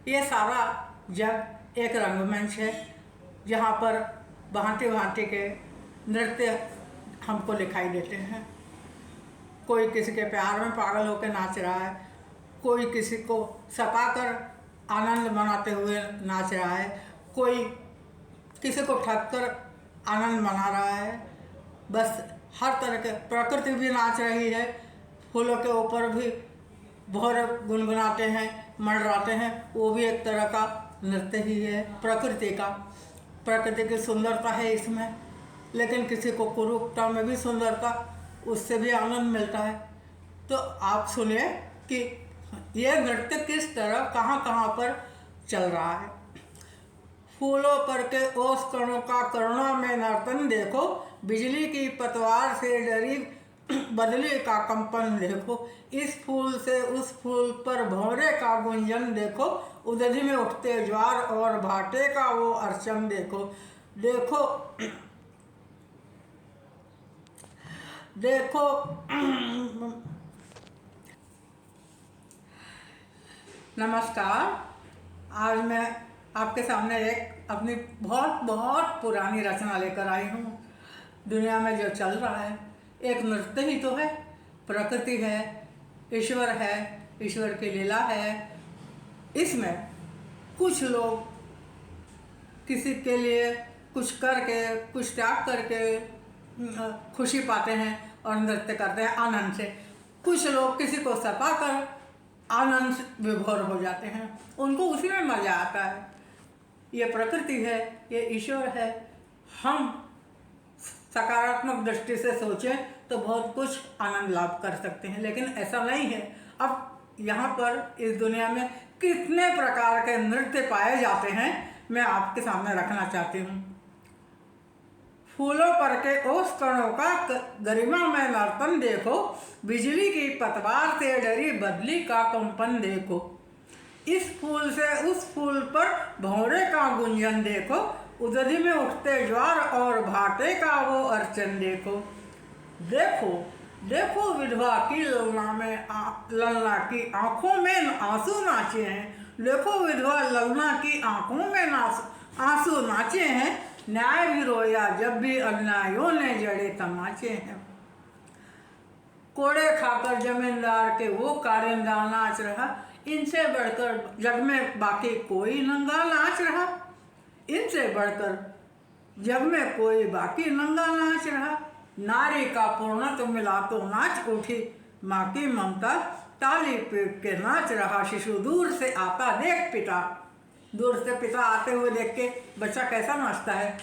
ये सारा जग एक रंगमंच है जहाँ पर भांति भांति के नृत्य हमको दिखाई देते हैं। कोई किसी के प्यार में पागल होकर नाच रहा है, कोई किसी को सताकर आनंद मनाते हुए नाच रहा है, कोई किसी को ठग कर आनंद मना रहा है। बस हर तरह के प्रकृति भी नाच रही है, फूलों के ऊपर भी भौरे गुनगुनाते हैं, मंडराते हैं, वो भी एक तरह का नृत्य ही है प्रकृति का। प्रकृति की सुंदरता है इसमें, लेकिन किसी को कुरूपता में भी सुंदरता, उससे भी आनंद मिलता है। तो आप सुनिए कि यह नृत्य किस तरह कहाँ कहाँ पर चल रहा है। फूलों पर के ओस कणों का करुणा में नर्तन देखो, बिजली की पतवार से डरी बदली का कंपन देखो, इस फूल से उस फूल पर भंवरे का गुंजन देखो, उदधि में उठते ज्वार और भाटे का वो अर्चन देखो। देखो देखो नमस्कार। आज मैं आपके सामने एक अपनी बहुत बहुत पुरानी रचना लेकर आई हूँ। दुनिया में जो चल रहा है एक नृत्य ही तो है, प्रकृति है, ईश्वर है, ईश्वर की लीला है। इसमें कुछ लोग किसी के लिए कुछ करके, कुछ त्याग करके खुशी पाते हैं और नृत्य करते हैं आनंद से। कुछ लोग किसी को सताकर आनंद से विभोर हो जाते हैं, उनको उसी में मजा आता है। ये प्रकृति है, ये ईश्वर है। हम सकारात्मक दृष्टि से सोचें तो बहुत कुछ आनंद लाभ कर सकते हैं, लेकिन ऐसा नहीं है। अब यहाँ पर इस दुनिया में कितने प्रकार के नृत्य पाए जाते हैं, मैं आपके सामने रखना चाहती हूँ। फूलों पर के ओस कणों का गरिमा में नर्तन देखो, बिजली की पतवार से डरी बदली का कंपन देखो, इस फूल से उस फूल पर भंवरे का गुंजन देखो, उदधि में उठते ज्वार और भाटे का वो अर्चन देखो। देखो देखो विधवा की ललना की आंखों में आंसू नाचे हैं। देखो विधवा ललना की आंखों में आंसू नाचे हैं। न्याय भी रोया जब भी अन्यायों ने जड़े तमाचे हैं। कोड़े खाकर जमींदार के वो कारिंदा नाच रहा, इनसे बढ़कर जग में बाकी कोई नंगा नाच रहा। इनसे बढ़कर जग में कोई बाकी नंगा नाच रहा। नारी का पूर्णत्व मिला तो नाच उठी माँ की ममता, ताली पीट के नाच रहा शिशु। दूर से आता देख पिता, दूर से पिता आते हुए देख के बच्चा कैसा नाचता है।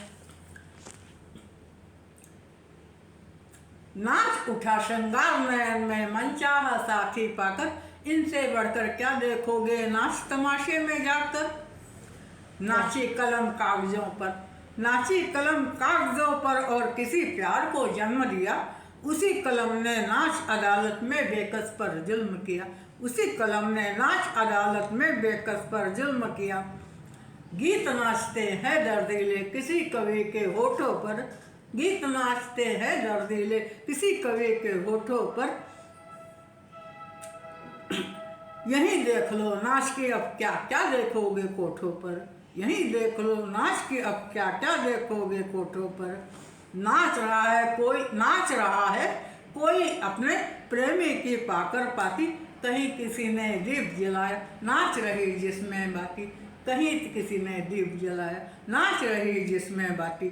नाच उठा श्रृंगार नयन में मनचाहा साथी पाकर, इनसे बढ़कर क्या देखोगे नाच तमाशे में जाकर। नाची कलम कागजों पर, नाची कलम कागजों पर और किसी प्यार को जन्म दिया। उसी कलम ने नाच अदालत में बेकस पर जुल्म किया। उसी कलम ने नाच अदालत में बेकस पर जुल्म किया। गीत नाचते हैं दर्दीले किसी कवि के होठों पर, गीत नाचते हैं दर्दीले किसी कवि के होठों पर। यहीं देख लो नाच के अब क्या क्या देखोगे कोठों पर, यहीं देख लो नाच के अब क्या क्या देखोगे कोठों पर। नाच रहा है कोई अपने प्रेमी की पाकर पाती, कहीं किसी ने दीप जलाया नाच रही जिसमें बाती, कहीं किसी ने दीप जलाया नाच रही जिसमें बाती।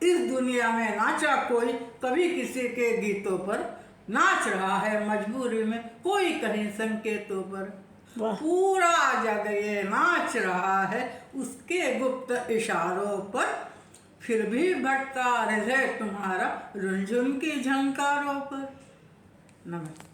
इस दुनिया में नाचा कोई कभी किसी के गीतों पर, नाच रहा है मजबूरी में कोई कहीं संकेतों पर। पूरा जग ये नाच रहा है उसके गुप्त इशारों पर, फिर भी भटका हृदय तुम्हारा रुंझुन की झंकारों पर। नमस्कार।